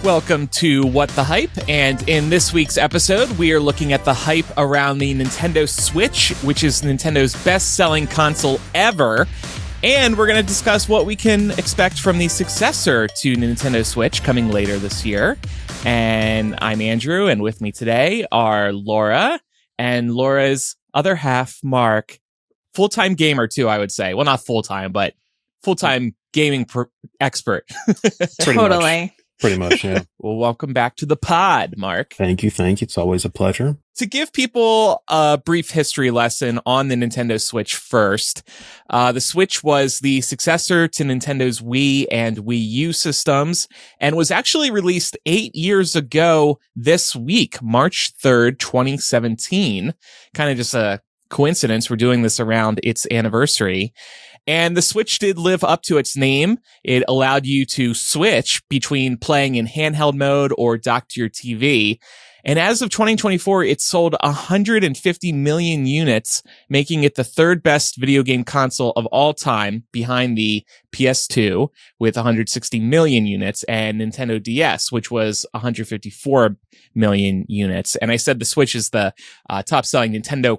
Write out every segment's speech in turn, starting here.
Welcome to What the Hype, and in this week's episode, we are looking at the hype around the Nintendo Switch, which is Nintendo's best-selling console ever, and we're going to discuss what we can expect from the successor to Nintendo Switch coming later this year. And I'm Andrew, and with me today are Laura, and Laura's other half, Marc. Full-time gamer, too, I would say. Well, not full-time, but full-time gaming expert. Totally. Pretty much, yeah. Well, welcome back to the pod, Marc. Thank you. It's always a pleasure. To give people a brief history lesson on the Nintendo Switch first, the Switch was the successor to Nintendo's Wii and Wii U systems and was actually released 8 years ago this week, March 3rd, 2017. Kind of just a coincidence. We're doing this around its anniversary. And the Switch did live up to its name. It allowed you to switch between playing in handheld mode or docked to your TV. And as of 2024, it sold 150 million units, making it the third best video game console of all time behind the PS2 with 160 million units and Nintendo DS, which was 154 million units. And I said the Switch is the top selling Nintendo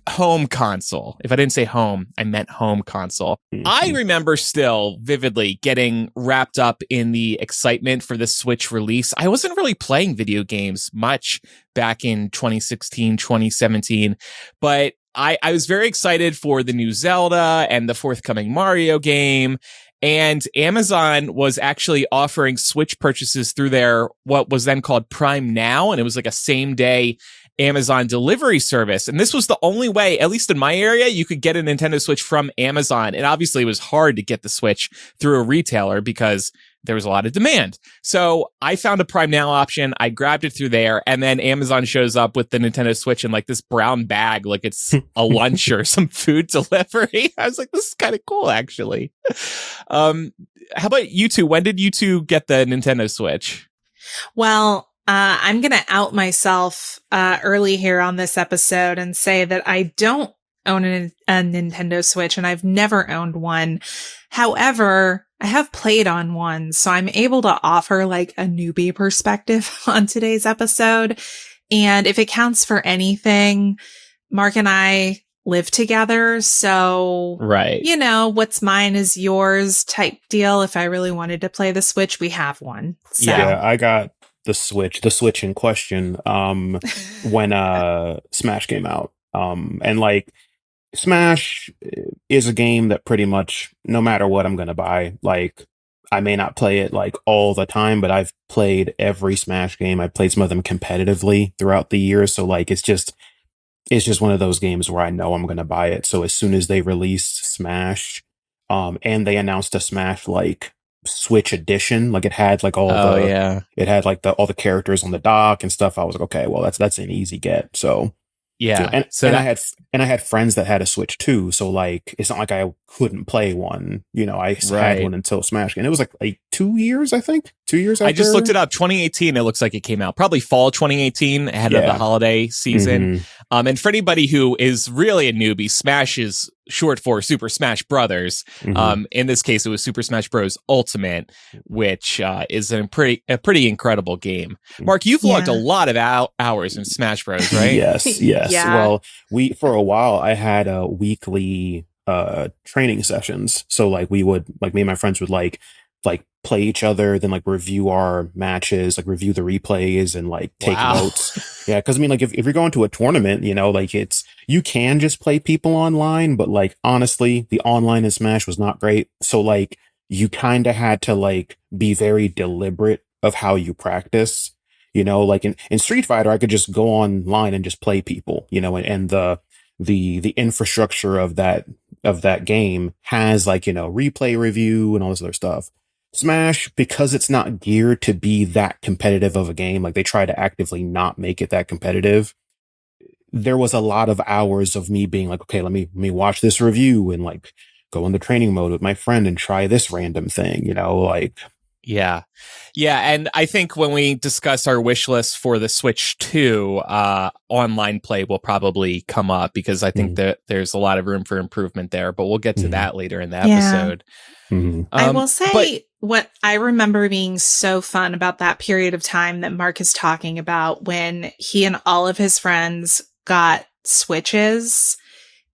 home console. If I didn't say home, I meant home console. I remember still vividly getting wrapped up in the excitement for the Switch release. I wasn't really playing video games much back in 2016, 2017, but I was very excited for the new Zelda and the forthcoming Mario game. And Amazon was actually offering Switch purchases through their, what was then called Prime Now. And it was like a same day Amazon delivery service. And this was the only way, at least in my area, you could get a Nintendo Switch from Amazon. And obviously it was hard to get the Switch through a retailer because there was a lot of demand. So I found a Prime Now option. I grabbed it through there. And then Amazon shows up with the Nintendo Switch in like this brown bag, like it's a lunch or some food delivery. I was like, this is kind of cool, actually. How about you two? When did you two get the Nintendo Switch? Well, I'm going to out myself early here on this episode and say that I don't own a Nintendo Switch and I've never owned one. However, I have played on one, so I'm able to offer like a newbie perspective on today's episode. And if it counts for anything, Marc and I live together. So, right. You know, what's mine is yours type deal. If I really wanted to play the Switch, we have one. So. Yeah, I got the Switch in question, when Smash came out. And like Smash is a game that pretty much no matter what I'm going to buy, like I may not play it like all the time, but I've played every Smash game. I've played some of them competitively throughout the years. So like, it's just one of those games where I know I'm going to buy it. So as soon as they released Smash, and they announced a Smash like Switch edition, like it had like all all the characters on the dock and stuff. I was like, okay, well that's an easy get. So yeah, and I had friends that had a Switch too. So like it's not like I couldn't play one. You know, I had one until Smash, and it was like 2 years, I think. 2 years after. I just looked it up. 2018. It looks like it came out probably fall 2018 ahead of the holiday season. Mm-hmm. And for anybody who is really a newbie, Smash is short for Super Smash Brothers. Mm-hmm. In this case, it was Super Smash Bros. Ultimate, which is a pretty incredible game. Marc, you've logged a lot of hours in Smash Bros, right? Yes. Yeah. Well, for a while, I had weekly training sessions. So like me and my friends would like play each other, then like review our matches, like review the replays and like take notes. Yeah, because I mean, like if you're going to a tournament, you know, like you can just play people online, but like honestly, the online in Smash was not great. So like you kind of had to like be very deliberate of how you practice. You know, like in Street Fighter, I could just go online and just play people. You know, and the infrastructure of that game has like, you know, replay review and all this other stuff. Smash, because it's not geared to be that competitive of a game, like they try to actively not make it that competitive. There was a lot of hours of me being like, okay, let me watch this review and like go into training mode with my friend and try this random thing, you know, like. Yeah. And I think when we discuss our wish list for the Switch 2, online play will probably come up because I think that there's a lot of room for improvement there, but we'll get to that later in the episode. I will say, what I remember being so fun about that period of time that Mark is talking about, when he and all of his friends got Switches,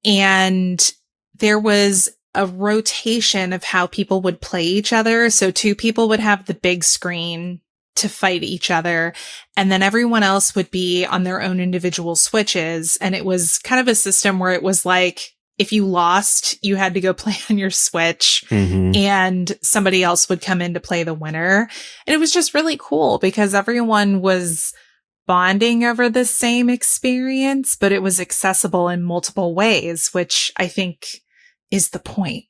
and there was a rotation of how people would play each other. So 2 people would have the big screen to fight each other, and then everyone else would be on their own individual Switches. And it was kind of a system where it was like, if you lost, you had to go play on your Switch, and somebody else would come in to play the winner. And it was just really cool because everyone was bonding over the same experience, but it was accessible in multiple ways, which I think is the point.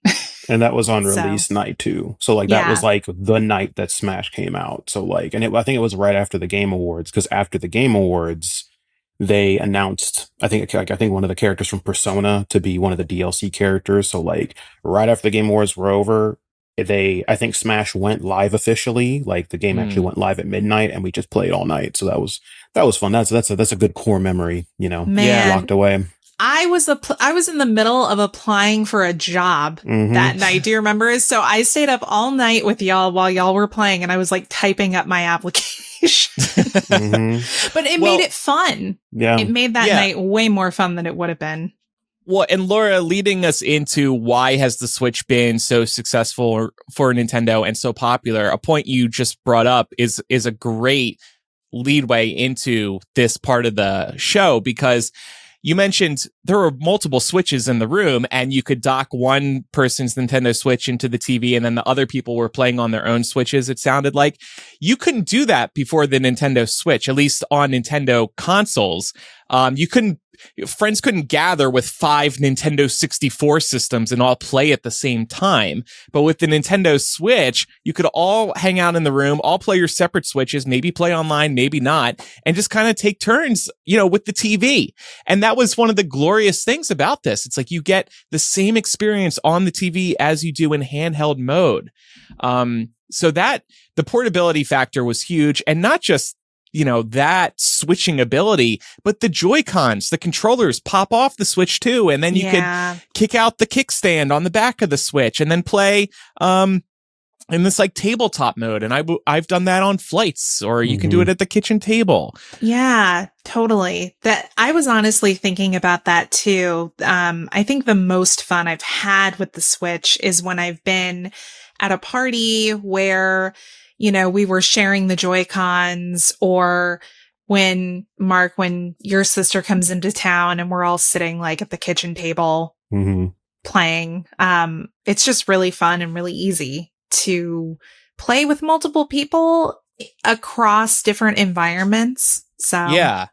And that was on release night too. So like that Yeah. was like the night that Smash came out. So like, and I think it was right after the Game Awards, because after the Game Awards, they announced, I think one of the characters from Persona to be one of the DLC characters. So like right after the Game Awards were over, I think Smash went live officially. Like the game actually went live at midnight, and we just played all night. So that was fun. That's a good core memory, you know, Man. locked away. I was in the middle of applying for a job that night. Do you remember? So I stayed up all night with y'all while y'all were playing, and I was like typing up my application. But it made it fun. Yeah. It made that night way more fun than it would have been. Well, and Laura, leading us into why has the Switch been so successful for Nintendo and so popular, a point you just brought up is a great leadway into this part of the show, because you mentioned there were multiple Switches in the room, and you could dock one person's Nintendo Switch into the TV, and then the other people were playing on their own Switches, it sounded like. You couldn't do that before the Nintendo Switch, at least on Nintendo consoles. Friends couldn't gather with 5 Nintendo 64 systems and all play at the same time. But with the Nintendo Switch, you could all hang out in the room, all play your separate Switches, maybe play online, maybe not, and just kind of take turns, with the TV. And that was one of the glorious things about this. It's like you get the same experience on the TV as you do in handheld mode. So that the portability factor was huge, and not just that switching ability, but the Joy-Cons, the controllers pop off the Switch too. And then you could kick out the kickstand on the back of the Switch and then play, in this like tabletop mode. And I've done that on flights, or you can do it at the kitchen table. Yeah, totally. That I was honestly thinking about that too. I think the most fun I've had with the Switch is when I've been at a party where we were sharing the Joy-Cons, or when your sister comes into town and we're all sitting like at the kitchen table playing. It's just really fun and really easy to play with multiple people across different environments. So Yeah.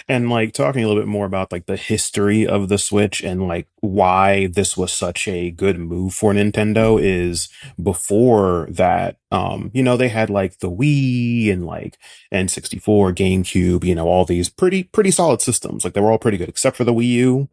And like talking a little bit more about like the history of the Switch and like why this was such a good move for Nintendo is before that, they had like the Wii and like N64, GameCube, all these pretty solid systems. Like they were all pretty good except for the Wii U,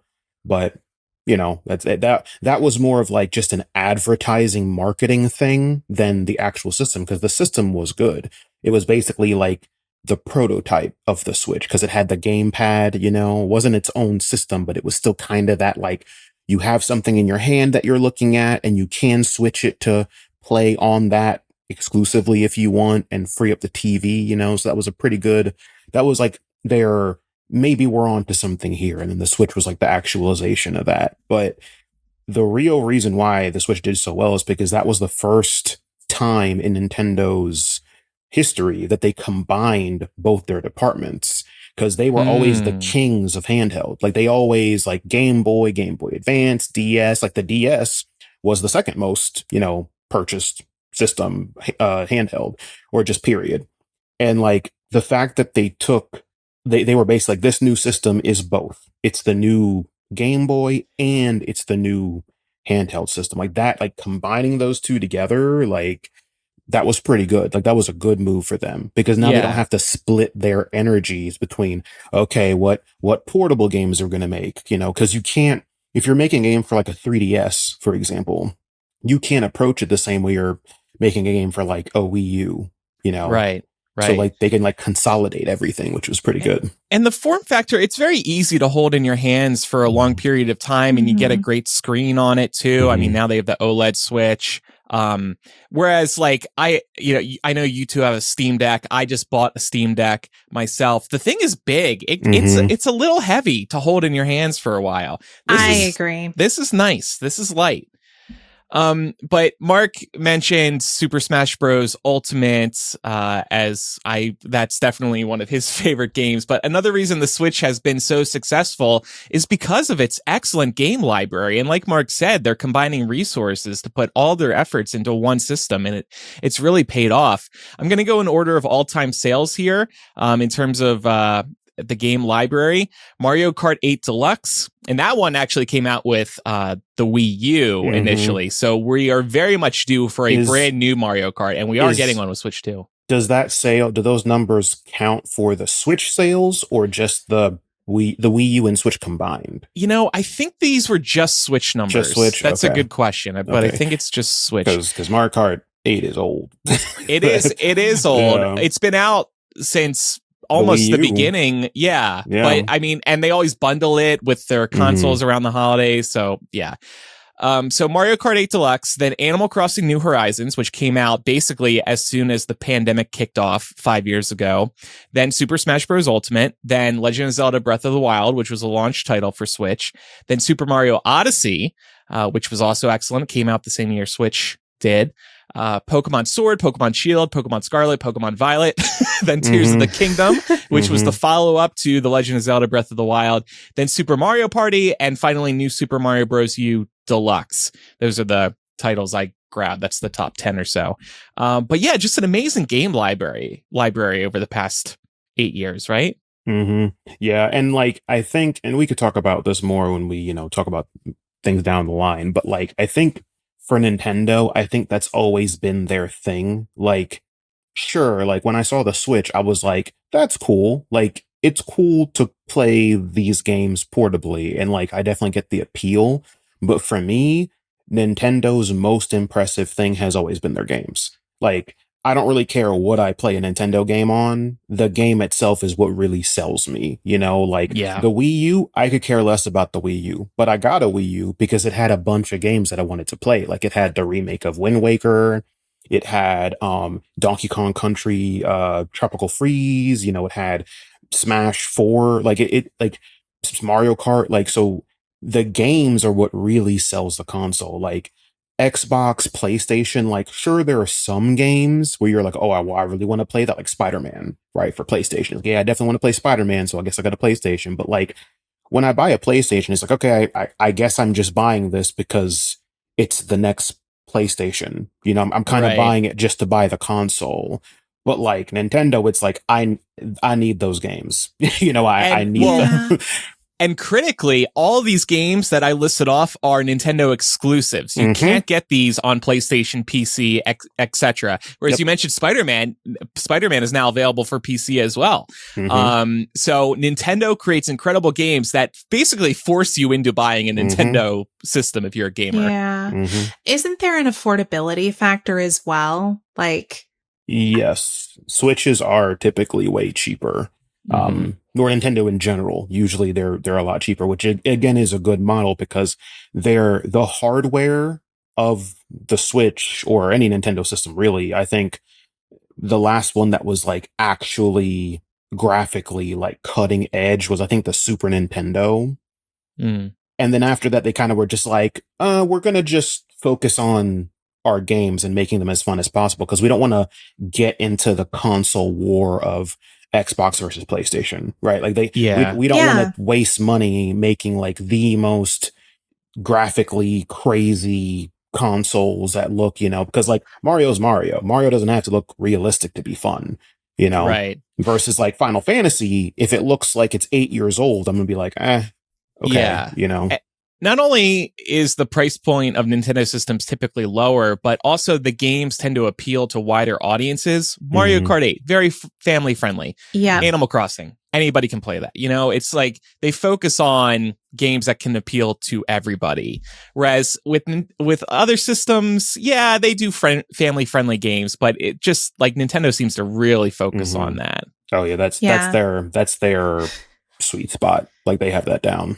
but that was more of like just an advertising marketing thing than the actual system, because the system was good. It was basically like the prototype of the Switch, because it had the gamepad, it wasn't its own system, but it was still kind of that, like, you have something in your hand that you're looking at and you can switch it to play on that exclusively if you want and free up the TV, so that was that was like maybe we're on to something here. And then the Switch was like the actualization of that. But the real reason why the Switch did so well is because that was the first time in Nintendo's history that they combined both their departments, because they were always the kings of handheld. Like they always like Game Boy Advance, DS, like the DS was the second most, purchased system, handheld, or just period. And like the fact that they were basically like, this new system is both. It's the new Game Boy and it's the new handheld system. Like that, like combining those two together, like that was pretty good. Like that was a good move for them, because now they don't have to split their energies between, okay, what portable games are going to make, because you can't, if you're making a game for like a 3DS, for example, you can't approach it the same way you're making a game for like a Wii U, Right. So like they can like consolidate everything, which was pretty good. And the form factor, it's very easy to hold in your hands for a long period of time, and you get a great screen on it too. I mean, now they have the OLED Switch. Whereas like I know you two have a Steam Deck. I just bought a Steam Deck myself. The thing is big. It's a little heavy to hold in your hands for a while. I agree. This is nice. This is light. But Mark mentioned Super Smash Bros. Ultimate, that's definitely one of his favorite games. But another reason the Switch has been so successful is because of its excellent game library. And like Mark said, they're combining resources to put all their efforts into one system, and it's really paid off. I'm going to go in order of all-time sales here, in terms of, the game library. Mario Kart 8 Deluxe, and that one actually came out with the Wii U initially, so we are very much due for a brand new Mario Kart, and we are getting one with Switch 2. Do those numbers count for the Switch sales or just the Wii U and Switch combined? I think these were just Switch numbers. Just Switch? That's a good question, but I think it's just Switch. Because Mario Kart 8 is old. It is old. Yeah. It's been out since almost the beginning. Yeah. But I mean, and they always bundle it with their consoles around the holidays. So yeah. So Mario Kart 8 Deluxe, then Animal Crossing New Horizons, which came out basically as soon as the pandemic kicked off 5 years ago. Then Super Smash Bros. Ultimate, then Legend of Zelda Breath of the Wild, which was a launch title for Switch. Then Super Mario Odyssey, which was also excellent, came out the same year Switch did. Pokemon Sword, Pokemon Shield, Pokemon Scarlet, Pokemon Violet, then Tears of the Kingdom, which was the follow-up to The Legend of Zelda Breath of the Wild, then Super Mario Party, and finally New Super Mario Bros. U Deluxe. Those are the titles I grabbed. That's the top 10 or so. But yeah, just an amazing game library over the past 8 years, right? Yeah, and like I think, and we could talk about this more when we, talk about things down the line, but like I think for Nintendo, I think that's always been their thing. Like, sure, like when I saw the Switch, I was like, that's cool. Like, it's cool to play these games portably, and like I definitely get the appeal. But for me, Nintendo's most impressive thing has always been their games. Like, I don't really care what I play a Nintendo game on. The game itself is what really sells me, The Wii U, I could care less about the Wii U, but I got a Wii U because it had a bunch of games that I wanted to play. Like it had the remake of Wind Waker. It had, Donkey Kong Country, Tropical Freeze, it had Smash 4, like Mario Kart. Like, so the games are what really sells the console. Like, Xbox, PlayStation, like, sure, there are some games where you're like, oh, I really want to play that, like Spider-Man, right? For PlayStation. Like, yeah, I definitely want to play Spider-Man, so I guess I got a PlayStation. But like, when I buy a PlayStation, it's like, okay, I guess I'm just buying this because it's the next PlayStation. I'm kind of buying it just to buy the console. But like Nintendo, it's like, I need those games. I need them. And critically, all these games that I listed off are Nintendo exclusives. You can't get these on PlayStation, PC, etc. Whereas you mentioned Spider-Man. Spider-Man is now available for PC as well. So Nintendo creates incredible games that basically force you into buying a Nintendo system if you're a gamer. Yeah. Isn't there an affordability factor as well? Like, yes, Switches are typically way cheaper. Nor Nintendo in general. Usually they're a lot cheaper, which again is a good model because the hardware of the Switch or any Nintendo system really. I think the last one that was like actually graphically like cutting edge was I think the Super Nintendo. And then after that they kind of were just like, we're going to just focus on our games and making them as fun as possible because we don't want to get into the console war of Xbox versus PlayStation, right? Like we don't want to waste money making like the most graphically crazy consoles that look, because like Mario's Mario. Mario doesn't have to look realistic to be fun, right? Versus like Final Fantasy, if it looks like it's 8 years old, I'm gonna be like, okay, Not only is the price point of Nintendo systems typically lower, but also the games tend to appeal to wider audiences. Mario Kart 8, very family friendly. Yeah. Animal Crossing, anybody can play that. It's like they focus on games that can appeal to everybody. Whereas with other systems, yeah, they do family friendly games, but it just like Nintendo seems to really focus on that. Oh yeah, that's their sweet spot. Like they have that down.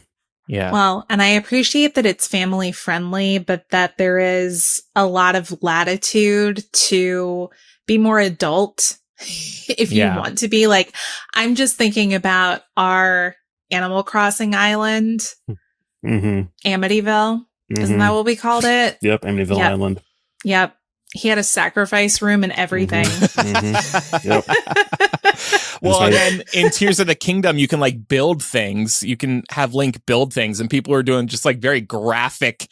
Yeah. Well, and I appreciate that it's family friendly, but that there is a lot of latitude to be more adult if you Yeah. want to be. Like, I'm just thinking about our Animal Crossing island, Mm-hmm. Amityville. Isn't Mm-hmm. that what we called it? Yep, Amityville Yep. Island. Yep. He had a sacrifice room and everything. Yep. Well, and then in Tears of the Kingdom, you can like build things. You can have Link build things, and people are doing just like very graphic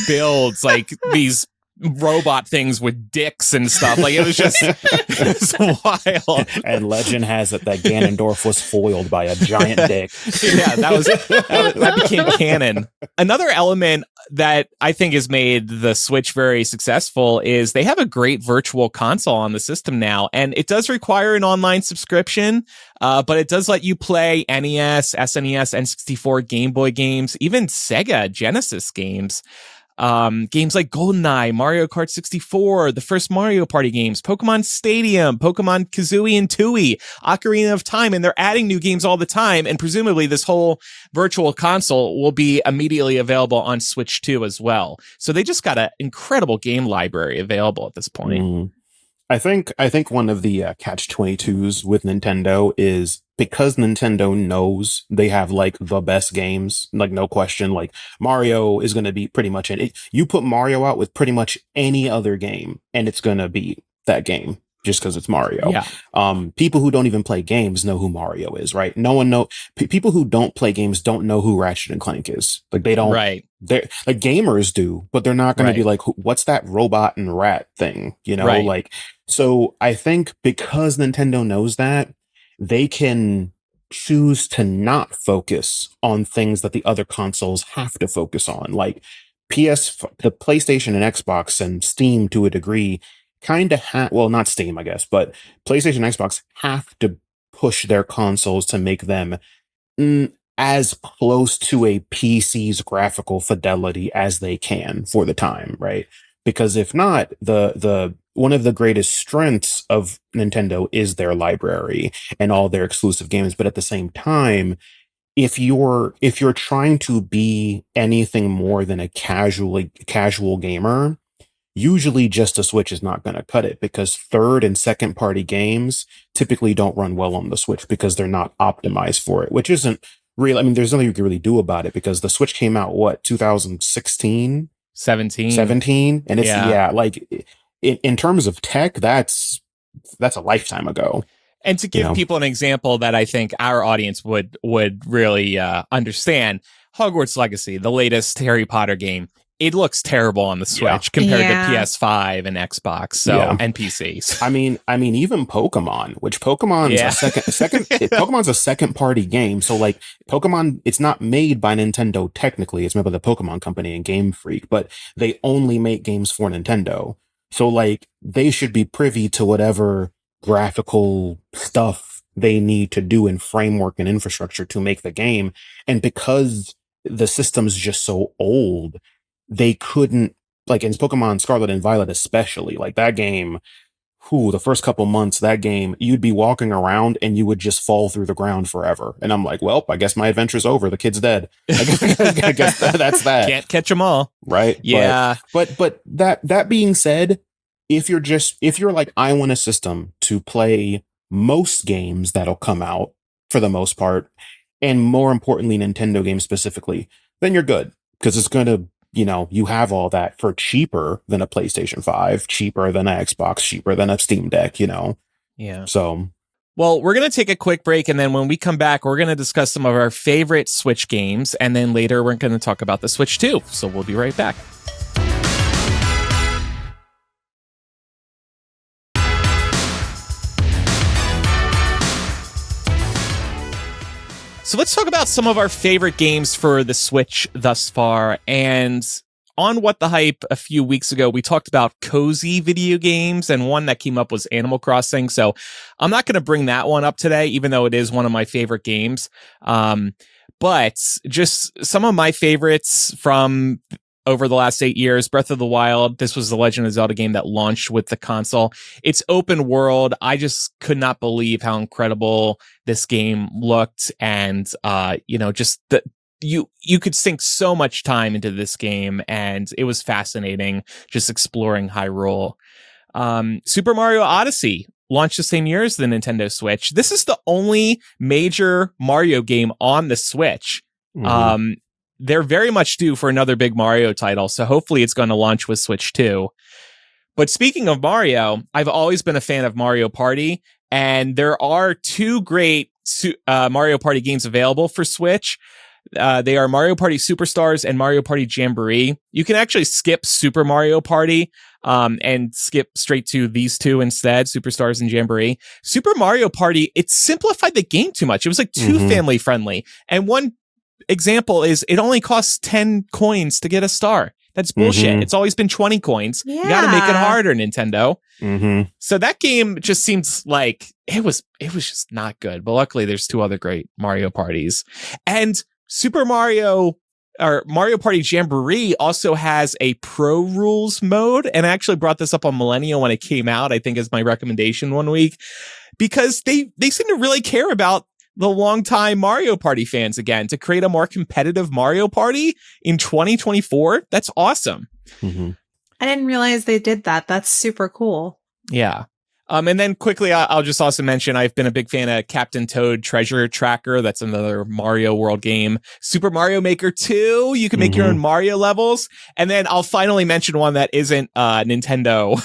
builds, like these robot things with dicks and stuff. Like it was wild. And legend has it that Ganondorf was foiled by a giant dick. Yeah, that became canon. Another element that I think has made the Switch very successful is they have a great virtual console on the system now, and it does require an online subscription, but it does let you play NES, SNES, N64, Game Boy games, even Sega Genesis games. Games like GoldenEye, Mario Kart 64, the first Mario Party games, Pokemon Stadium, Pokemon Kazooie and Tooie, Ocarina of Time, and they're adding new games all the time, and presumably this whole virtual console will be immediately available on Switch 2 as well. So they just got an incredible game library available at this point. Mm. I think one of the catch-22s with Nintendo is because Nintendo knows they have like the best games, like no question, like Mario is going to be pretty much it. You put Mario out with pretty much any other game and it's going to beat that game just because it's Mario. Yeah. People who don't even play games know who Mario is, right? No one know people who don't play games don't know who Ratchet and Clank is. Like they don't, right. They're like gamers do, but they're not going to be like, what's that robot and rat thing? You know, like, so I think because Nintendo knows that, they can choose to not focus on things that the other consoles have to focus on. Like the PlayStation and Xbox and Steam to a degree kind of well, not Steam, I guess, but PlayStation and Xbox have to push their consoles to make them as close to a PC's graphical fidelity as they can for the time, right? Because if not, the one of the greatest strengths of Nintendo is their library and all their exclusive games. But at the same time, if you're trying to be anything more than a casual gamer, usually just a Switch is not going to cut it because third and second party games typically don't run well on the Switch because they're not optimized for it, which isn't real. I mean, there's nothing you can really do about it because the Switch came out, 2016? 17. And it's, like in terms of tech, that's a lifetime ago. And to give people an example that I think our audience would really understand, Hogwarts Legacy, the latest Harry Potter game, it looks terrible on the Switch compared to PS5 and Xbox, and PCs. I mean, even Pokemon, which Pokemon's Pokemon's a second party game. So like Pokemon, it's not made by Nintendo technically. It's made by the Pokemon Company and Game Freak, but they only make games for Nintendo. So like they should be privy to whatever graphical stuff they need to do in framework and infrastructure to make the game. And because the system's just so old, they couldn't, like in Pokemon Scarlet and Violet especially, like that game, the first couple months, that game, you'd be walking around and you would just fall through the ground forever. And I'm like, well, I guess my adventure's over. The kid's dead. I guess that's that. Can't catch them all. Right. Yeah. But that being said, if you're like, I want a system to play most games that'll come out for the most part, and more importantly, Nintendo games specifically, then you're good. Because it's going to, you have all that for cheaper than a PlayStation 5, cheaper than an Xbox, cheaper than a Steam Deck, Yeah. So. Well, we're going to take a quick break, and then when we come back, we're going to discuss some of our favorite Switch games, and then later we're going to talk about the Switch 2. So we'll be right back. So let's talk about some of our favorite games for the Switch thus far. And on What the Hype a few weeks ago, we talked about cozy video games, and one that came up was Animal Crossing. So I'm not going to bring that one up today, even though it is one of my favorite games. But just some of my favorites from over the last 8 years, Breath of the Wild. This was the Legend of Zelda game that launched with the console. It's open world. I just could not believe how incredible this game looked. And, just you could sink so much time into this game, and it was fascinating just exploring Hyrule. Super Mario Odyssey launched the same year as the Nintendo Switch. This is the only major Mario game on the Switch. They're very much due for another big Mario title, so hopefully it's going to launch with Switch 2. But speaking of Mario, I've always been a fan of Mario Party, and there are two great Mario Party games available for Switch. They are Mario Party Superstars and Mario Party Jamboree. You can actually skip Super Mario Party and skip straight to these two instead, Superstars and Jamboree. Super Mario Party, it simplified the game too much. It was like too family friendly. And one example is it only costs 10 coins to get a star. That's bullshit. It's always been 20 coins. Yeah. You got to make it harder, Nintendo. So that game just seems like it was just not good. But luckily, there's two other great Mario parties. And Super Mario or Mario Party Jamboree also has a Pro Rules mode. And I actually brought this up on Millennial when it came out, I think as my recommendation one week, because they seem to really care about the longtime Mario Party fans again to create a more competitive Mario Party in 2024. That's awesome. I didn't realize they did that. That's super cool. Yeah. And then quickly, I'll just also mention I've been a big fan of Captain Toad Treasure Tracker. That's another Mario World game. Super Mario Maker 2. You can make your own Mario levels. And then I'll finally mention one that isn't Nintendo,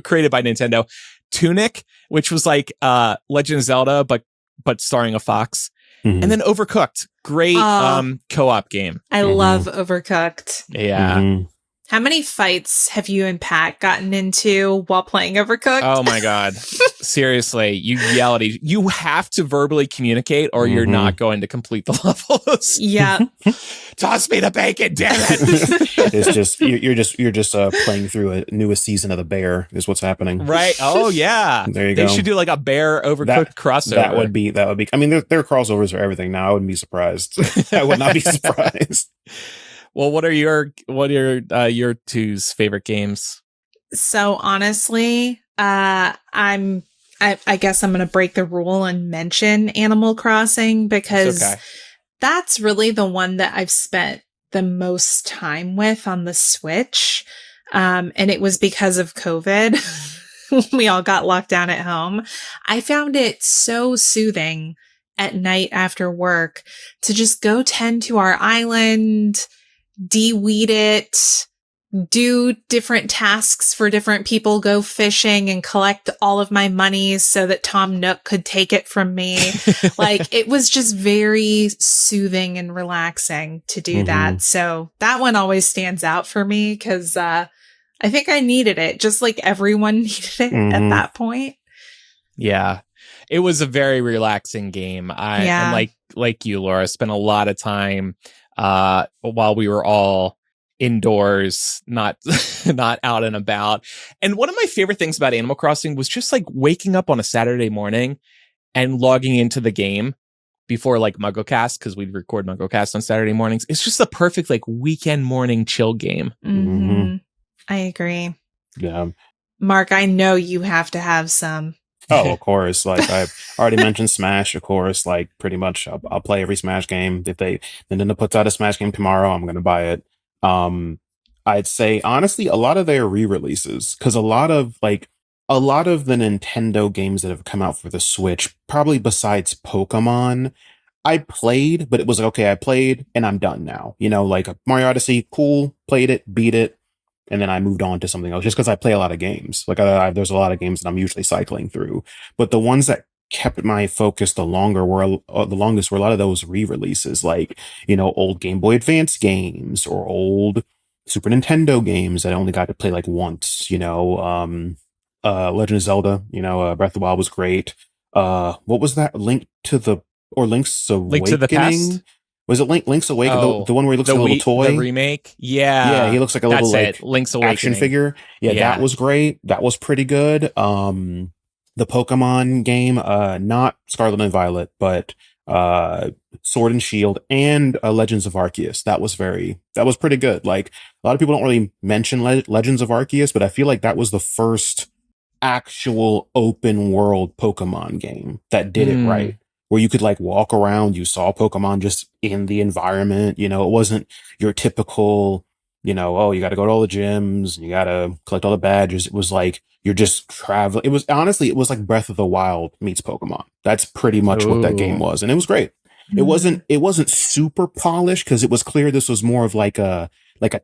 created by Nintendo. Tunic, which was like Legend of Zelda, but starring a fox. And then Overcooked. Great co-op game. I love Overcooked. Yeah. How many fights have you and Pat gotten into while playing Overcooked? Oh my God. Seriously, you yell at each. You have to verbally communicate or you're not going to complete the levels. Yeah. Toss me the bacon, damn it. It's just you're just playing through a newest season of The Bear is what's happening. Right. Oh yeah. There you go. They should do like a Bear Overcooked crossover. That would be I mean there are crossovers for everything now. I wouldn't be surprised. I would not be surprised. Well, what are your two's favorite games? So honestly, I guess I'm going to break the rule and mention Animal Crossing because that's really the one that I've spent the most time with on the Switch. And it was because of COVID. We all got locked down at home. I found it so soothing at night after work to just go tend to our island, de-weed it, do different tasks for different people, go fishing and collect all of my monies so that Tom Nook could take it from me. Like it was just very soothing and relaxing to do that. So that one always stands out for me because I think I needed it, just like everyone needed it at that point. Yeah. It was a very relaxing game. And like you, Laura, spent a lot of time while we were all indoors, not out and about. And one of my favorite things about Animal Crossing was just like waking up on a Saturday morning and logging into the game before like MuggleCast, because we'd record MuggleCast on Saturday mornings. It's just the perfect like weekend morning chill game. I agree. Yeah. Mark, I know you have to have some. Oh, of course. Like I've already mentioned Smash, of course. Like pretty much I'll play every Smash game. If Nintendo puts out a Smash game tomorrow, I'm going to buy it. I'd say honestly, a lot of their re-releases, because a lot of the Nintendo games that have come out for the Switch, probably besides Pokemon, I played, but it was like, okay, I played and I'm done now. You know, like Mario Odyssey, cool, played it, beat it. And then I moved on to something else just because I play a lot of games. Like there's a lot of games that I'm usually cycling through, but the ones that kept my focus the longest were a lot of those re-releases, like, you know, old Game Boy Advance games or old Super Nintendo games that I only got to play like once, you know, Legend of Zelda, you know, Breath of the Wild was great. What was that? Link's Awakening? Link to the Past? Was it Link's Awakening? Oh, the one where he looks like a little toy? The remake? Yeah. Yeah, he looks like a little like Link's Awakening action figure. Yeah, that was great. That was pretty good. The Pokemon game, not Scarlet and Violet, but Sword and Shield and Legends of Arceus. That was pretty good. Like a lot of people don't really mention Legends of Arceus, but I feel like that was the first actual open world Pokemon game that did it right. where you could like walk around, you saw Pokemon just in the environment. You know, it wasn't your typical, you know, oh, you got to go to all the gyms, and you got to collect all the badges. It was like you're just traveling. It was honestly, it was like Breath of the Wild meets Pokemon. That's pretty much what that game was, and it was great. It wasn't super polished because it was clear this was more of like a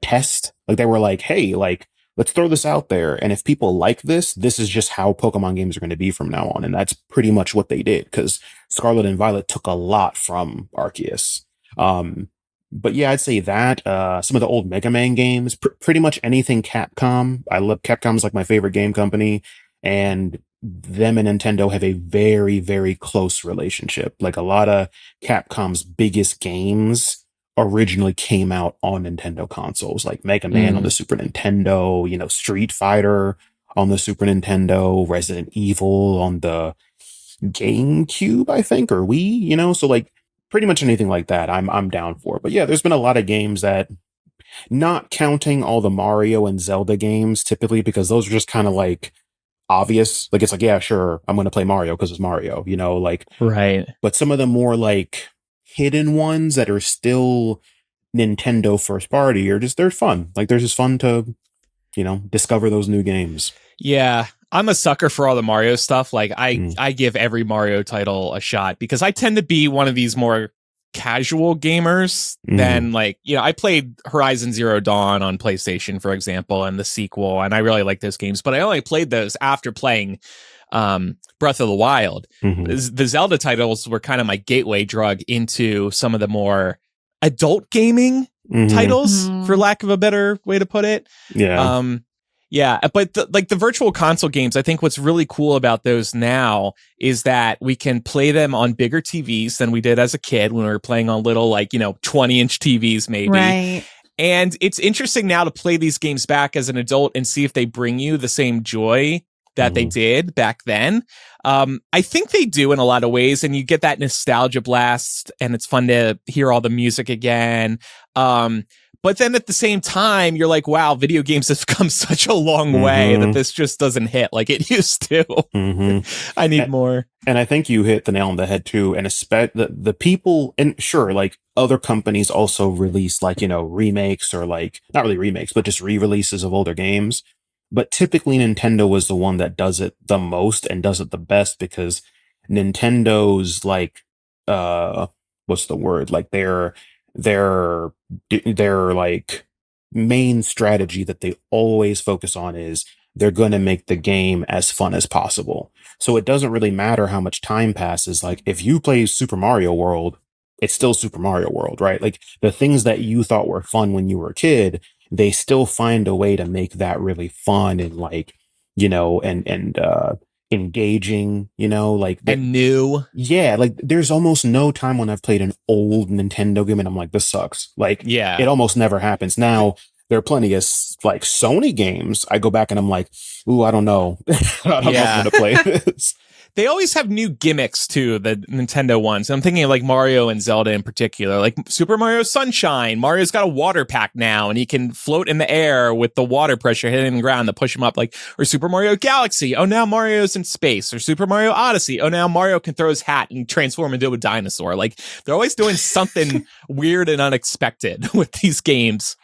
test. Like they were like, hey, like let's throw this out there, and if people like this is just how Pokemon games are going to be from now on, and that's pretty much what they did because Scarlet and Violet took a lot from Arceus. But yeah, I'd say that some of the old Mega Man games, pretty much anything Capcom. I love Capcom's like my favorite game company, and them and Nintendo have a very, very close relationship. Like a lot of Capcom's biggest games originally came out on Nintendo consoles, like Mega Man on the Super Nintendo, you know, Street Fighter on the Super Nintendo, Resident Evil on the GameCube, I think, or Wii, you know, so like pretty much anything like that I'm down for. But yeah, there's been a lot of games that, not counting all the Mario and Zelda games typically, because those are just kind of like obvious. Like it's like, yeah, sure, I'm going to play Mario because it's Mario, you know, like, Right. but some of the more like hidden ones that are still Nintendo first party are just, they're fun. Like they're just fun to, you know, discover those new games. Yeah, I'm a sucker for all the Mario stuff. Like I give every Mario title a shot because I tend to be one of these more casual gamers than like, you know, I played Horizon Zero Dawn on PlayStation, for example, and the sequel, and I really like those games, but I only played those after playing Breath of the Wild. The Zelda titles were kind of my gateway drug into some of the more adult gaming titles, for lack of a better way to put it. Yeah, but the virtual console games, I think what's really cool about those now is that we can play them on bigger TVs than we did as a kid when we were playing on little, like, you know, 20-inch TVs maybe. Right. And it's interesting now to play these games back as an adult and see if they bring you the same joy that they did back then. I think they do in a lot of ways, and you get that nostalgia blast, and it's fun to hear all the music again. But then at the same time, you're like, wow, video games have come such a long way that this just doesn't hit like it used to. I need more. And I think you hit the nail on the head too. And the people, and sure, like other companies also release like, you know, remakes or like, not really remakes, but just re-releases of older games. But typically Nintendo was the one that does it the most and does it the best because Nintendo's like, what's the word? Like their like main strategy that they always focus on is they're going to make the game as fun as possible. So it doesn't really matter how much time passes. Like if you play Super Mario World, it's still Super Mario World, right? Like the things that you thought were fun when you were a kid, they still find a way to make that really fun and like, you know, and engaging, you know, like and new. Yeah, like there's almost no time when I've played an old Nintendo game and I'm like, this sucks. Like, yeah, it almost never happens. Now there are plenty of like Sony games. I go back and I'm like, ooh, I don't know. I don't know if I'm gonna play this. They always have new gimmicks too, the Nintendo ones. I'm thinking of like Mario and Zelda in particular, like Super Mario Sunshine. Mario's got a water pack now and he can float in the air with the water pressure hitting the ground to push him up. Like, or Super Mario Galaxy. Oh, now Mario's in space. Or Super Mario Odyssey. Oh, now Mario can throw his hat and transform into a dinosaur. Like they're always doing something weird and unexpected with these games.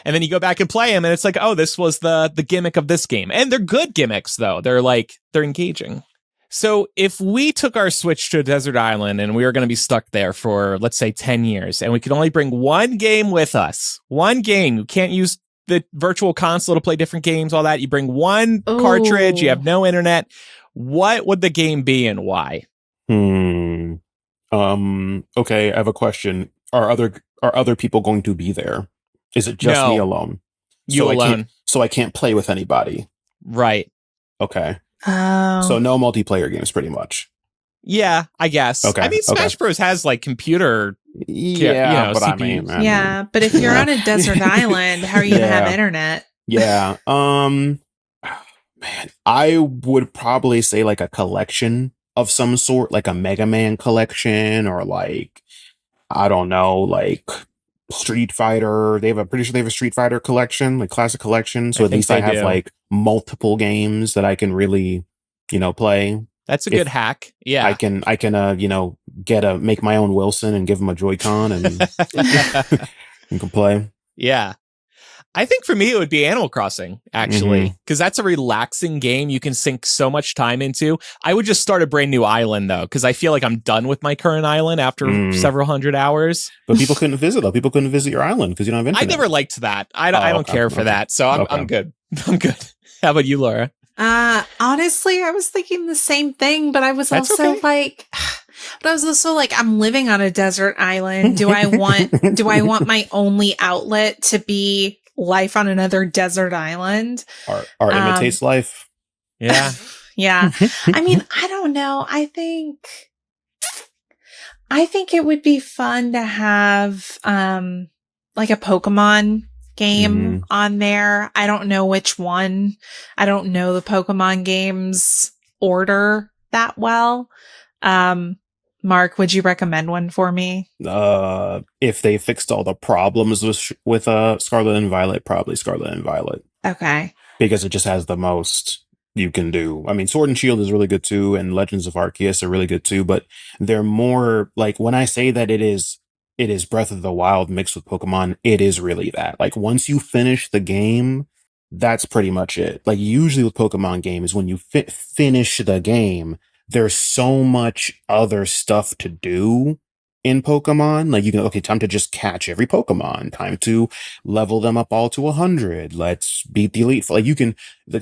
And then you go back and play them and it's like, oh, this was the gimmick of this game. And they're good gimmicks though. They're engaging. So if we took our Switch to a desert island and we were going to be stuck there for, let's say, 10 years, and we could only bring one game with us, one game, you can't use the virtual console to play different games, all that. You bring one cartridge, you have no internet. What would the game be and why? Okay, I have a question. Are other people going to be there? Is it just me alone? You alone. So I can't play with anybody. Right. Okay. So no multiplayer games, pretty much. Yeah, I guess. Okay. I mean, Smash Bros has like computer. But CPUs. I mean, but if you're on a desert island, how are you gonna have internet? Yeah. Man, I would probably say like a collection of some sort, like a Mega Man collection, or like, I don't know, like Street Fighter. Pretty sure they have a Street Fighter collection, like classic collection. So at least I have like multiple games that I can really, you know, play. That's a good hack. Yeah. I can, make my own Wilson and give him a Joy-Con and, and can play. Yeah. I think for me, it would be Animal Crossing, actually, because that's a relaxing game you can sink so much time into. I would just start a brand new island, though, because I feel like I'm done with my current island after several hundred hours. But people couldn't visit, though. People couldn't visit your island because you don't have internet. I never liked that. I don't care for that. So I'm good. I'm good. How about you, Laura? Honestly, I was thinking the same thing, but I was also like, I'm living on a desert island. Do I want my only outlet to be life on another desert island? Art imitates life. Yeah. Yeah. I mean, I don't know. I think it would be fun to have, like a Pokemon game on there. I don't know which one. I don't know the Pokemon games order that well. Mark, would you recommend one for me? If they fixed all the problems with Scarlet and Violet, probably Scarlet and Violet. Okay. Because it just has the most you can do. I mean, Sword and Shield is really good too, and Legends of Arceus are really good too, but they're more like, when I say that it is Breath of the Wild mixed with Pokemon, it is really that. Like, once you finish the game, that's pretty much it. Like, usually with Pokemon games, when you finish the game, there's so much other stuff to do in Pokemon. Like, time to just catch every Pokemon, time to level them up all to 100. Let's beat the Elite. Like,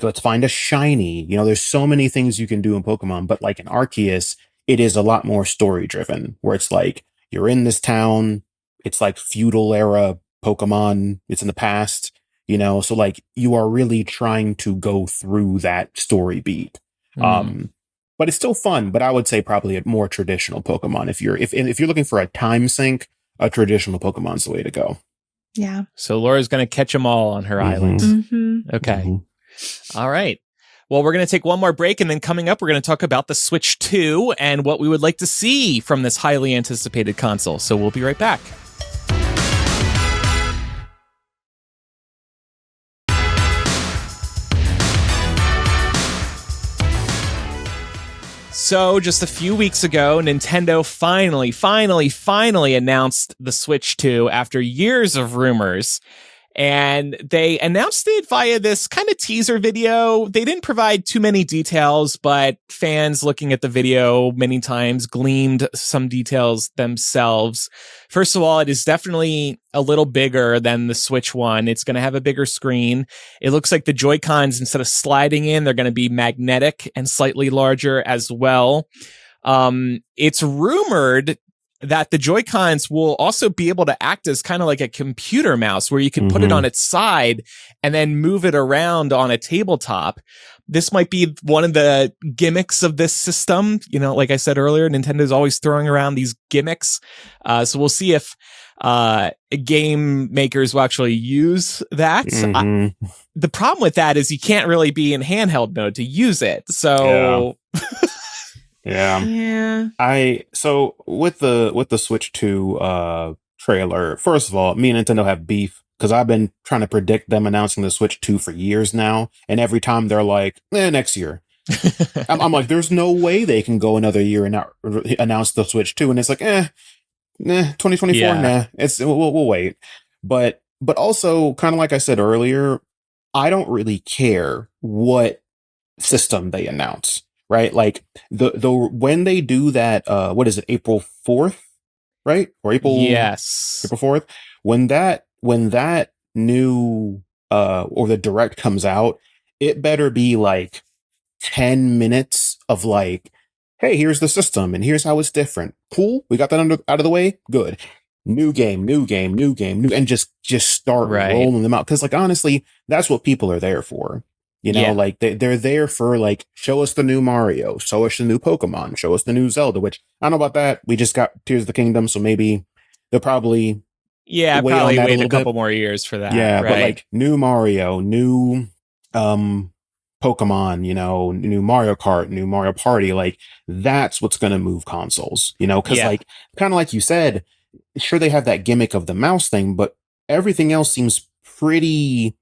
let's find a shiny. There's so many things you can do in Pokemon, but like in Arceus, it is a lot more story driven, where it's like, you're in this town, it's like feudal era Pokemon, it's in the past, so like, you are really trying to go through that story beat. But it's still fun. But I would say probably a more traditional Pokemon. If you're looking for a time sink, a traditional Pokemon's the way to go. Yeah. So Laura's going to catch them all on her island. Okay. All right. Well, we're going to take one more break, and then coming up, we're going to talk about the Switch 2 and what we would like to see from this highly anticipated console. So we'll be right back. So just a few weeks ago, Nintendo finally announced the Switch 2 after years of rumors. And they announced it via this kind of teaser video. They didn't provide too many details, but fans looking at the video many times gleaned some details themselves. First of all, it is definitely a little bigger than the Switch 1. It's going to have a bigger screen. It looks like the Joy-Cons, instead of sliding in, they're going to be magnetic and slightly larger as well. It's rumored that the Joy-Cons will also be able to act as kind of like a computer mouse, where you can put it on its side and then move it around on a tabletop. This might be one of the gimmicks of this system. Like I said earlier, Nintendo's always throwing around these gimmicks. So we'll see if game makers will actually use that. The problem with that is you can't really be in handheld mode to use it. So... Yeah. So with the Switch 2 trailer, first of all, me and Nintendo have beef because I've been trying to predict them announcing the Switch 2 for years now, and every time they're like, next year. I'm like, there's no way they can go another year and not announce the Switch 2, and it's like, 2024, we'll wait. But also, kind of like I said earlier, I don't really care what system they announce. Right? Like when they do that, what is it? April 4th, right? Or April 4th. When that new, or the direct comes out, it better be like 10 minutes of like, hey, here's the system and here's how it's different. Cool. We got that out of the way. Good. New game, and just start rolling them out. Cause like, honestly, that's what people are there for. Like they're there for like, show us the new Mario, show us the new Pokemon, show us the new Zelda, which I don't know about that. We just got Tears of the Kingdom, so maybe they'll probably wait a couple more years for that. Yeah, right? But like new Mario, new Pokemon, new Mario Kart, new Mario Party, like that's what's going to move consoles, because like kind of like you said, sure they have that gimmick of the mouse thing, but everything else seems pretty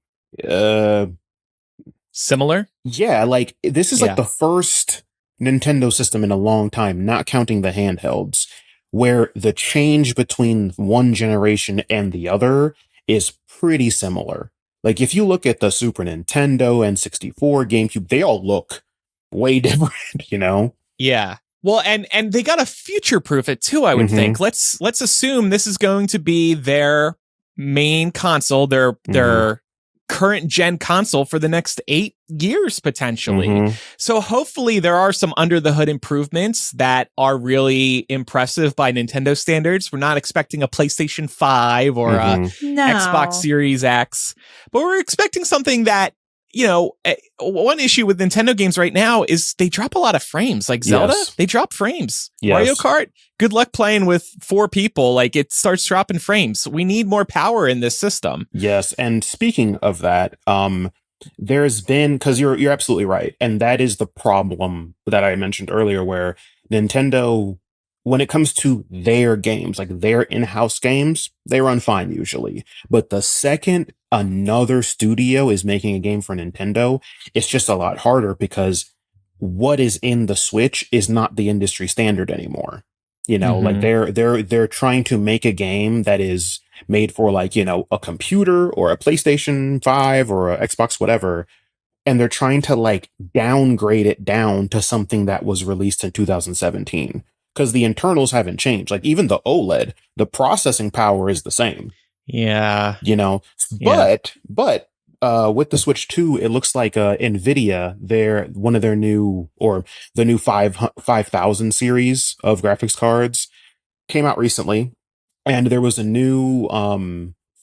similar. Yeah, like this is like the first Nintendo system in a long time, not counting the handhelds, where the change between one generation and the other is pretty similar. Like if you look at the Super Nintendo, N64, GameCube, they all look way different, you know? Yeah. Well, and they got to future proof it too, I would think. Let's assume this is going to be their main console, their current gen console for the next 8 years potentially. So hopefully there are some under the hood improvements that are really impressive by Nintendo standards. We're not expecting a PlayStation 5 or a Xbox Series X, but we're expecting something that, you know, one issue with Nintendo games right now is they drop a lot of frames. Like Zelda, they drop frames. Mario Kart, good luck playing with 4 people. Like it starts dropping frames. We need more power in this system. Yes, and speaking of that, there's been, because you're absolutely right, and that is the problem that I mentioned earlier, where Nintendo, when it comes to their games, like their in-house games, they run fine usually. But the second another studio is making a game for Nintendo, it's just a lot harder because what is in the Switch is not the industry standard anymore. You know, like they're trying to make a game that is made for like, you know, a computer or a PlayStation 5 or a Xbox, whatever. And they're trying to like downgrade it down to something that was released in 2017. Because the internals haven't changed. Like even the OLED, the processing power is the same. Yeah. You know, but with the Switch 2, it looks like Nvidia, one of their new, or the new 5000 series of graphics cards came out recently. And there was a new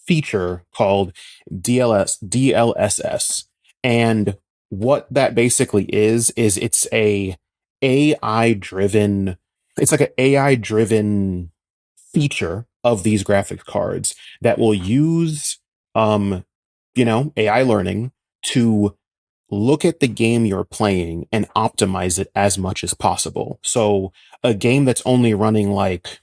feature called DLSS. And what that basically is it's a AI-driven, it's like an AI-driven feature of these graphics cards that will use, you know, AI learning to look at the game you're playing and optimize it as much as possible. So a game that's only running like,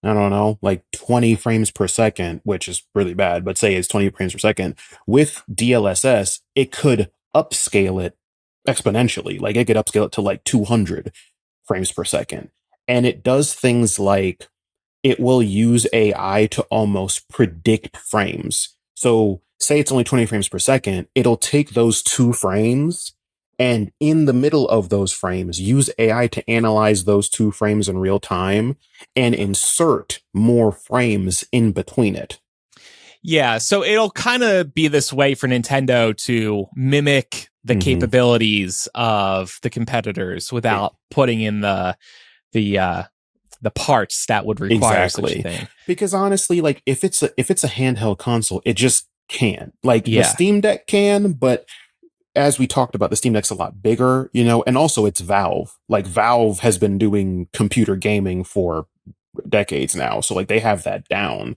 I don't know, like 20 frames per second, which is really bad, but say it's 20 frames per second, with DLSS, it could upscale it exponentially. Like it could upscale it to like 200 frames per second. And it does things like it will use AI to almost predict frames. So say it's only 20 frames per second, it'll take those 2 frames and in the middle of those frames, use AI to analyze those 2 frames in real time and insert more frames in between it. Yeah, so it'll kind of be this way for Nintendo to mimic the capabilities of the competitors without putting in the parts that would require such a thing. Because honestly, like if it's a handheld console, it just can't. Like the Steam Deck can, but as we talked about, the Steam Deck's a lot bigger, you know, and also it's Valve. Like Valve has been doing computer gaming for decades now. So like they have that down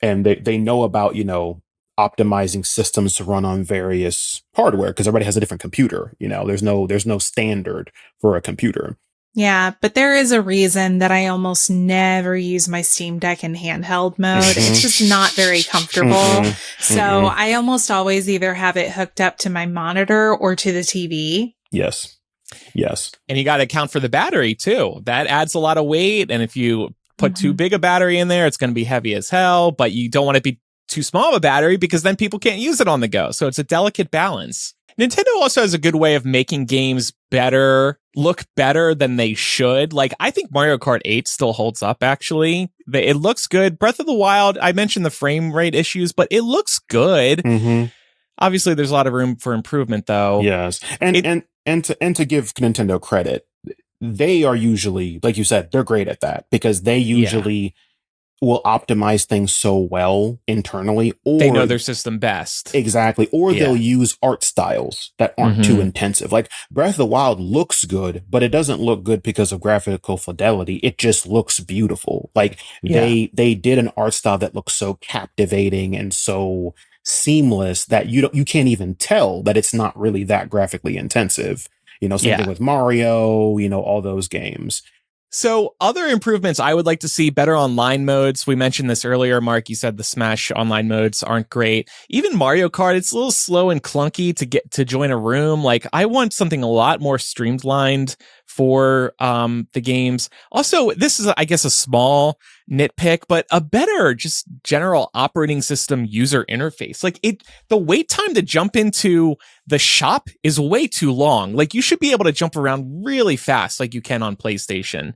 and they know about, you know, optimizing systems to run on various hardware because everybody has a different computer. You know, there's no standard for a computer. Yeah, but there is a reason that I almost never use my Steam Deck in handheld mode. It's just not very comfortable. So I almost always either have it hooked up to my monitor or to the TV. Yes. And you got to account for the battery too. That adds a lot of weight. And if you put too big a battery in there, it's going to be heavy as hell, but you don't want it to be too small of a battery because then people can't use it on the go. So it's a delicate balance. Nintendo also has a good way of making games look better than they should. Like, I think Mario Kart 8 still holds up, actually. It looks good. Breath of the Wild, I mentioned the frame rate issues, but it looks good. Obviously, there's a lot of room for improvement, though. Yes. And to give Nintendo credit, they are usually, like you said, they're great at that because they usually will optimize things so well internally, or they know their system best. Exactly. Or they'll use art styles that aren't too intensive. Like Breath of the Wild looks good, but it doesn't look good because of graphical fidelity. It just looks beautiful. Like they did an art style that looks so captivating and so seamless that you can't even tell that it's not really that graphically intensive. You know, same thing with Mario, you know, all those games. So other improvements, I would like to see better online modes. We mentioned this earlier, Mark. You said the Smash online modes aren't great. Even Mario Kart, it's a little slow and clunky to get to join a room. Like, I want something a lot more streamlined for the games. Also, this is, I guess, a small nitpick, but a better just general operating system user interface. Like the wait time to jump into the shop is way too long. Like you should be able to jump around really fast like you can on PlayStation.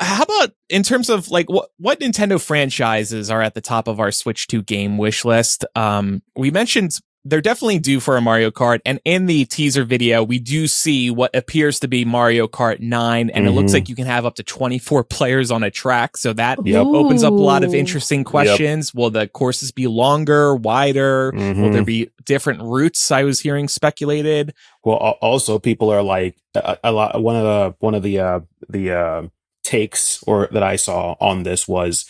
How about in terms of like what Nintendo franchises are at the top of our Switch 2 game wish list? We mentioned they're definitely due for a Mario Kart, and in the teaser video, we do see what appears to be Mario Kart 9, and it looks like you can have up to 24 players on a track, so that opens up a lot of interesting questions. Yep. Will the courses be longer, wider? Will there be different routes? I was hearing speculated. Well, also people are like a lot. One of the takes or that I saw on this was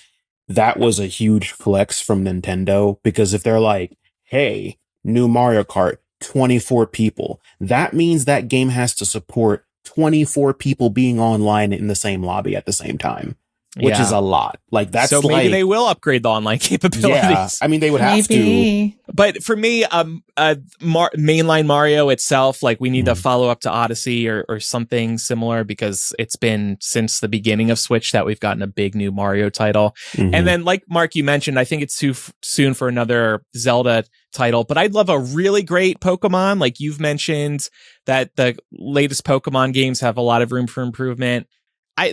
that was a huge flex from Nintendo, because if they're like, hey, new Mario Kart, 24 people, that means that game has to support 24 people being online in the same lobby at the same time, which is a lot. Like that's so maybe they will upgrade the online capabilities. Yeah, I mean they would have to. But for me, mainline Mario itself, like we need to follow up to Odyssey or something similar, because it's been since the beginning of Switch that we've gotten a big new Mario title. And then, like Mark, you mentioned, I think it's too soon for another Zelda title, but I'd love a really great Pokemon. Like you've mentioned that the latest Pokemon games have a lot of room for improvement.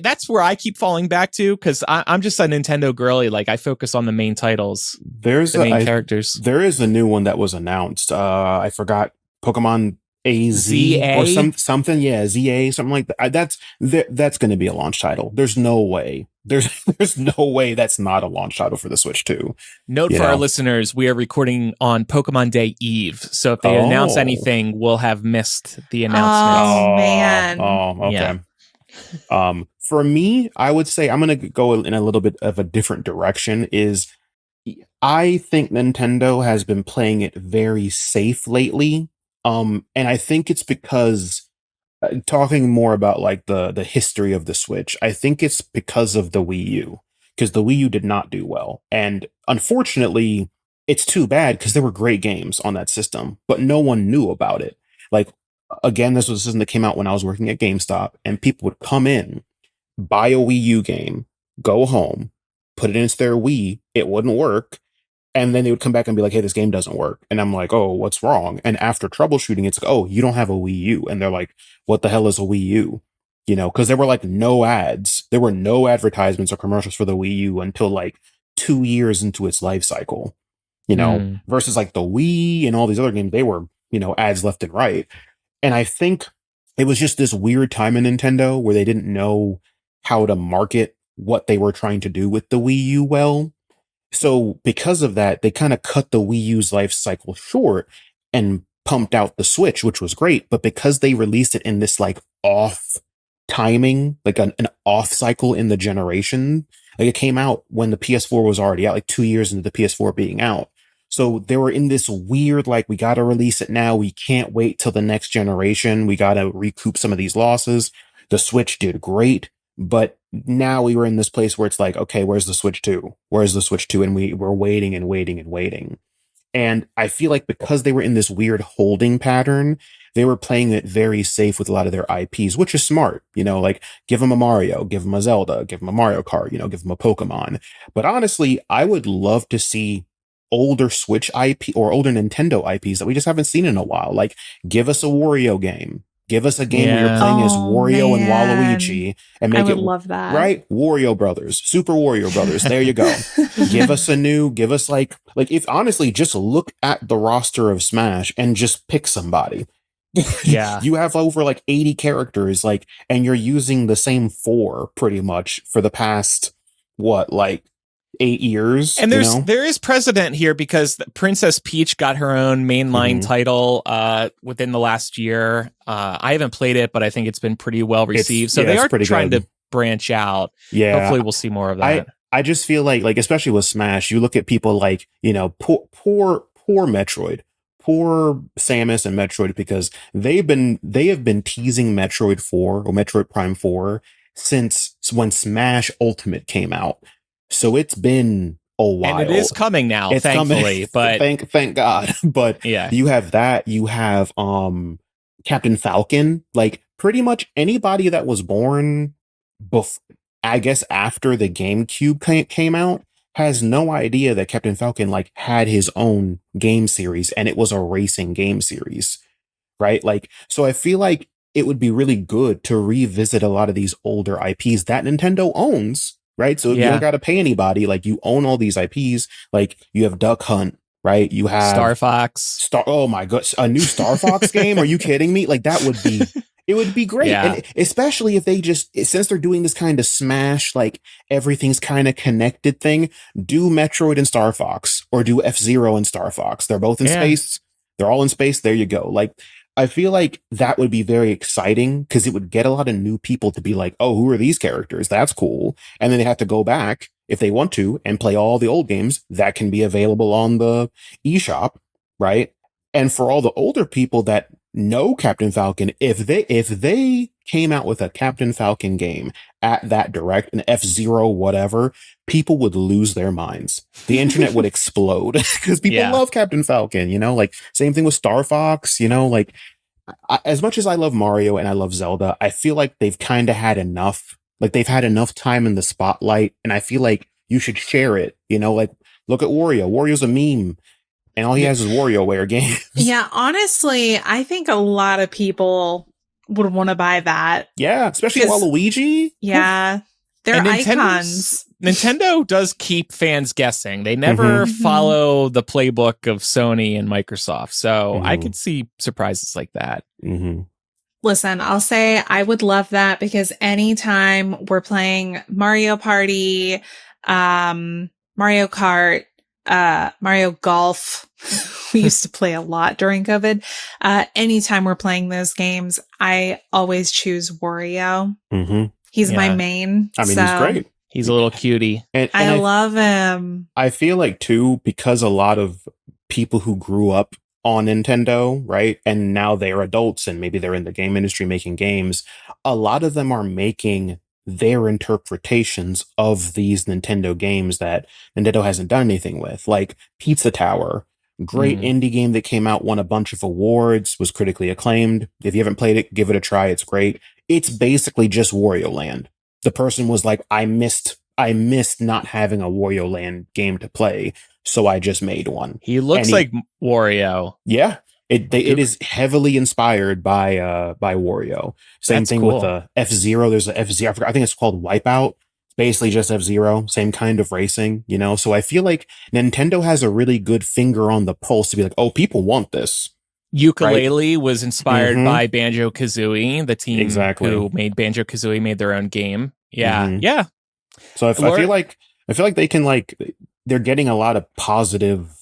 That's where I keep falling back to, because I'm just a Nintendo girly. Like I focus on the main titles, the main characters. There is a new one that was announced. I forgot, Pokemon ZA or something. Yeah, ZA, something like that. That's going to be a launch title. There's no way. There's no way that's not a launch title for the Switch 2. Note for our listeners, we are recording on Pokemon Day Eve, so if they announce anything, we'll have missed the announcement. Oh man. Oh, okay. Yeah. For me, I would say I'm going to go in a little bit of a different direction. Is I think Nintendo has been playing it very safe lately. And I think it's because talking more about like the history of the Switch, I think it's because of the Wii U, because the Wii U did not do well. And unfortunately, it's too bad, because there were great games on that system, but no one knew about it. Like, again, this was a system that came out when I was working at GameStop, and people would come in, buy a Wii U game, go home, put it into their Wii, it wouldn't work, and then they would come back and be like, hey, this game doesn't work. And I'm like, oh, what's wrong? And after troubleshooting, it's like, oh, you don't have a Wii U. And they're like, what the hell is a Wii U? You know, because there were like no ads. There were no advertisements or commercials for the Wii U until like 2 years into its life cycle, you know, versus like the Wii and all these other games, they were, you know, ads left and right. And I think it was just this weird time in Nintendo where they didn't know how to market what they were trying to do with the Wii U well. So because of that, they kind of cut the Wii U's life cycle short and pumped out the Switch, which was great. But because they released it in this like off timing, like an off cycle in the generation, like it came out when the PS4 was already out, like 2 years into the PS4 being out. So they were in this weird, like, we got to release it now. We can't wait till the next generation. We got to recoup some of these losses. The Switch did great, but now we were in this place where it's like, okay, where's the Switch 2? Where's the Switch 2? And we were waiting and waiting and waiting. And I feel like because they were in this weird holding pattern, they were playing it very safe with a lot of their IPs, which is smart. You know, like give them a Mario, give them a Zelda, give them a Mario Kart, you know, give them a Pokemon. But honestly, I would love to see older Switch IP or older Nintendo IPs that we just haven't seen in a while. Like give us a Wario game. Give us a game where you're playing as Wario and Waluigi, and make love that. Right? Wario Brothers, Super Wario Brothers. There you go. Give us like if honestly, just look at the roster of Smash and just pick somebody. Yeah. You have over like 80 characters, like, and you're using the same 4 pretty much for the past, like 8 years. And there is precedent here, because Princess Peach got her own mainline title within the last year. I haven't played it, but I think it's been pretty well received. So they are trying to branch out. Yeah. Hopefully we'll see more of that. I just feel like especially with Smash, you look at people like, you know, poor Metroid, poor Samus and Metroid, because they have been teasing Metroid 4 or Metroid Prime 4 since when Smash Ultimate came out. So it's been a while. And it is coming now, thankfully. But thank God. But yeah, you have that. You have Captain Falcon. Like pretty much anybody that was born I guess after the GameCube came out has no idea that Captain Falcon like had his own game series and it was a racing game series, right? Like, so I feel like it would be really good to revisit a lot of these older IPs that Nintendo owns, right? So you don't got to pay anybody. Like, you own all these IPs. Like, you have Duck Hunt, right? You have Star Fox. Oh my god, a new Star Fox game? Are you kidding me? Like, that would be. It would be great. Yeah. And especially if they just, since they're doing this kind of smash, like everything's kind of connected thing, do Metroid and Star Fox, or do F-Zero and Star Fox. They're both in space. They're all in space. There you go. Like, I feel like that would be very exciting because it would get a lot of new people to be like, oh, who are these characters? That's cool. And then they have to go back if they want to and play all the old games that can be available on the eShop, right? And for all the older people that know Captain Falcon, if they came out with a Captain Falcon game at that direct, an F-Zero whatever, people would lose their minds. The internet would explode because people love Captain Falcon, you know, like same thing with Star Fox, you know, like as much as I love Mario and I love Zelda, I feel like they've kind of had enough, like they've had enough time in the spotlight, and I feel like you should share it, you know, like look at Wario. Wario's a meme. And all he has is WarioWare games. Yeah, honestly, I think a lot of people would want to buy that. Yeah, especially Waluigi. Yeah, they're icons. Nintendo does keep fans guessing. They never follow the playbook of Sony and Microsoft. So I could see surprises like that. Listen, I'll say I would love that because anytime we're playing Mario Party, Mario Kart, Mario Golf, we used to play a lot during COVID. Anytime we're playing those games, I always choose Wario. He's my main. I mean, he's great. He's a little cutie. And I love him. I feel like too, because a lot of people who grew up on Nintendo, right? And now they're adults and maybe they're in the game industry making games. A lot of them are making their interpretations of these Nintendo games that Nintendo hasn't done anything with, like Pizza Tower, great indie game that came out, won a bunch of awards, was critically acclaimed. If you haven't played it, give it a try. It's great. It's basically just Wario Land. The person was like, I missed not having a Wario Land game to play, so I just made one. He looks like Wario. Yeah. It is heavily inspired by Wario. Same thing with the F-Zero. There's a F-Zero. I think it's called Wipeout. It's basically just F-Zero. Same kind of racing, you know? So I feel like Nintendo has a really good finger on the pulse to be like, oh, people want this. Ukulele was inspired by Banjo-Kazooie. The team who made Banjo-Kazooie made their own game. Yeah. So I feel like they can, like, they're getting a lot of positive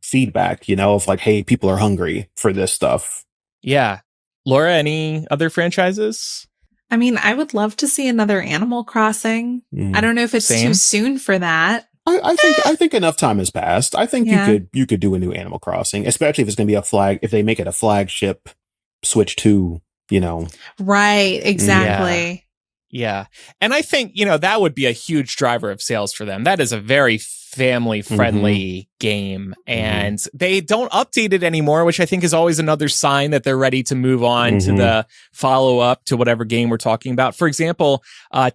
feedback, you know, of like, hey, people are hungry for this stuff. Yeah. Laura, any other franchises? I mean, I would love to see another Animal Crossing. I don't know if it's too soon for that. I think enough time has passed. I think you could do a new Animal Crossing, especially if it's going to be if they make it a flagship Switch 2, you know. Right, exactly. Yeah. And I think, you know, that would be a huge driver of sales for them. That is a very family-friendly game, and they don't update it anymore, which I think is always another sign that they're ready to move on to the follow-up to whatever game we're talking about. For example,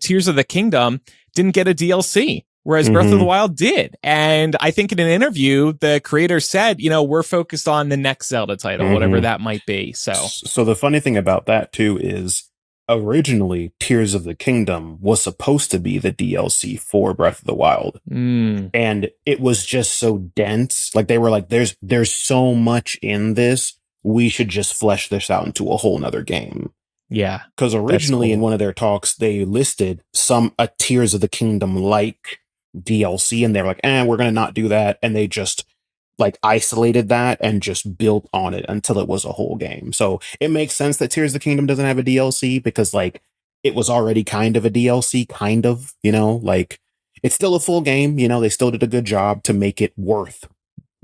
Tears of the Kingdom didn't get a DLC, whereas Breath of the Wild did. And I think in an interview, the creator said, you know, we're focused on the next Zelda title, whatever that might be. So the funny thing about that, too, is originally Tears of the Kingdom was supposed to be the DLC for Breath of the Wild. And it was just so dense. Like, they were like, there's so much in this. We should just flesh this out into a whole nother game. Yeah. Because originally in one of their talks, they listed a Tears of the Kingdom like DLC, and they were like, we're going to not do that. And they just like isolated that and just built on it until it was a whole game. So it makes sense that Tears of the Kingdom doesn't have a DLC because like it was already kind of a DLC, kind of, you know, like it's still a full game. You know, they still did a good job to make it worth,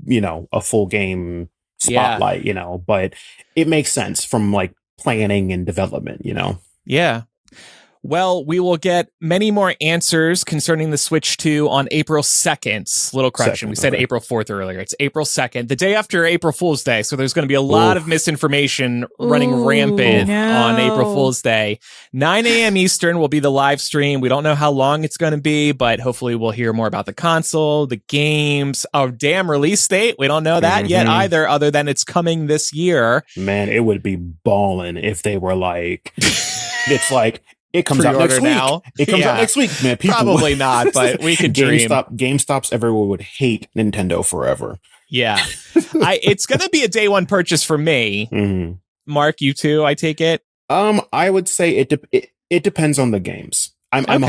you know, a full game spotlight, you know, but it makes sense from like planning and development, you know? Yeah. Well, we will get many more answers concerning the Switch 2 on April 2nd. Little correction. We said April 4th earlier. It's April 2nd, the day after April Fool's Day. So there's going to be a lot of misinformation running rampant on April Fool's Day. 9 a.m. Eastern will be the live stream. We don't know how long it's going to be, but hopefully we'll hear more about the console, the games, our damn release date. We don't know that yet either, other than it's coming this year. Man, it would be balling if they were like, it's like, it comes out next week. Now. It comes out next week, man. People probably not, but we could dream. GameStops everywhere would hate Nintendo forever. Yeah. It's going to be a day one purchase for me. Mm-hmm. Mark, you too, I take it? I would say it depends on the games. I'm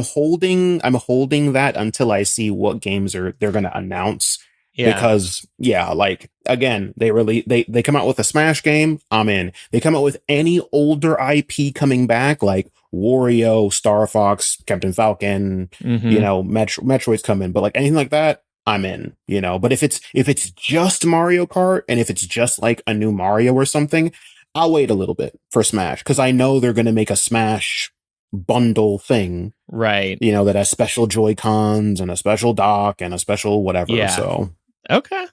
holding that until I see what games they're going to announce. Yeah. Because like again, they come out with a Smash game, I'm in. They come out with any older IP coming back, like Wario, Star Fox, Captain Falcon, Metroid's coming, but like anything like that, I'm in, But if it's just Mario Kart and if it's just like a new Mario or something, I'll wait a little bit for Smash because I know they're going to make a Smash bundle thing, right? That has special Joy-Cons and a special dock and a special whatever. Yeah. So okay.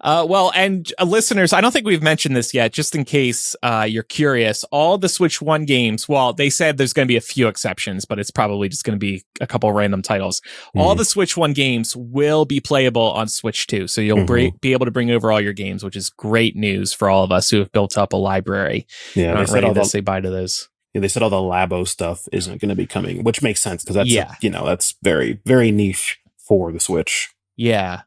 Well, and listeners, I don't think we've mentioned this yet, just in case you're curious. All the Switch 1 games, well, they said there's going to be a few exceptions, but it's probably just going to be a couple random titles. All the Switch 1 games will be playable on Switch 2, so you'll be able to bring over all your games, which is great news for all of us who have built up a library. Yeah, aren't ready to say bye to those. Yeah, they said all the Labo stuff isn't going to be coming, which makes sense because that's that's very, very niche for the Switch. Yeah.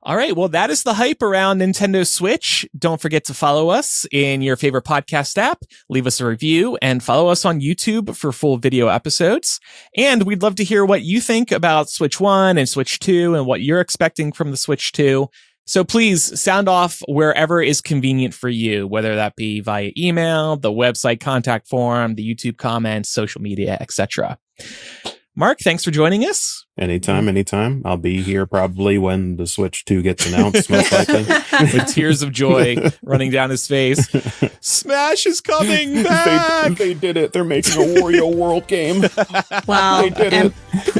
All right. Well, that is the hype around Nintendo Switch. Don't forget to follow us in your favorite podcast app, leave us a review, and follow us on YouTube for full video episodes. And we'd love to hear what you think about Switch 1 and Switch 2 and what you're expecting from the Switch 2. So please sound off wherever is convenient for you, whether that be via email, the website contact form, the YouTube comments, social media, etc. Mark, thanks for joining us. Anytime. I'll be here probably when the Switch 2 gets announced, most likely. With tears of joy running down his face. Smash is coming back! They did it. They're making a Wario World game. Well, they did it.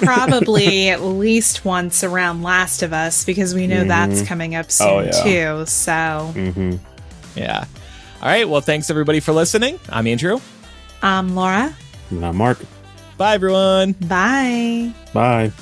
Probably at least once around Last of Us, because we know that's coming up soon too. So, yeah. All right. Well, thanks everybody for listening. I'm Andrew. I'm Laura. And I'm Mark. Bye, everyone. Bye. Bye.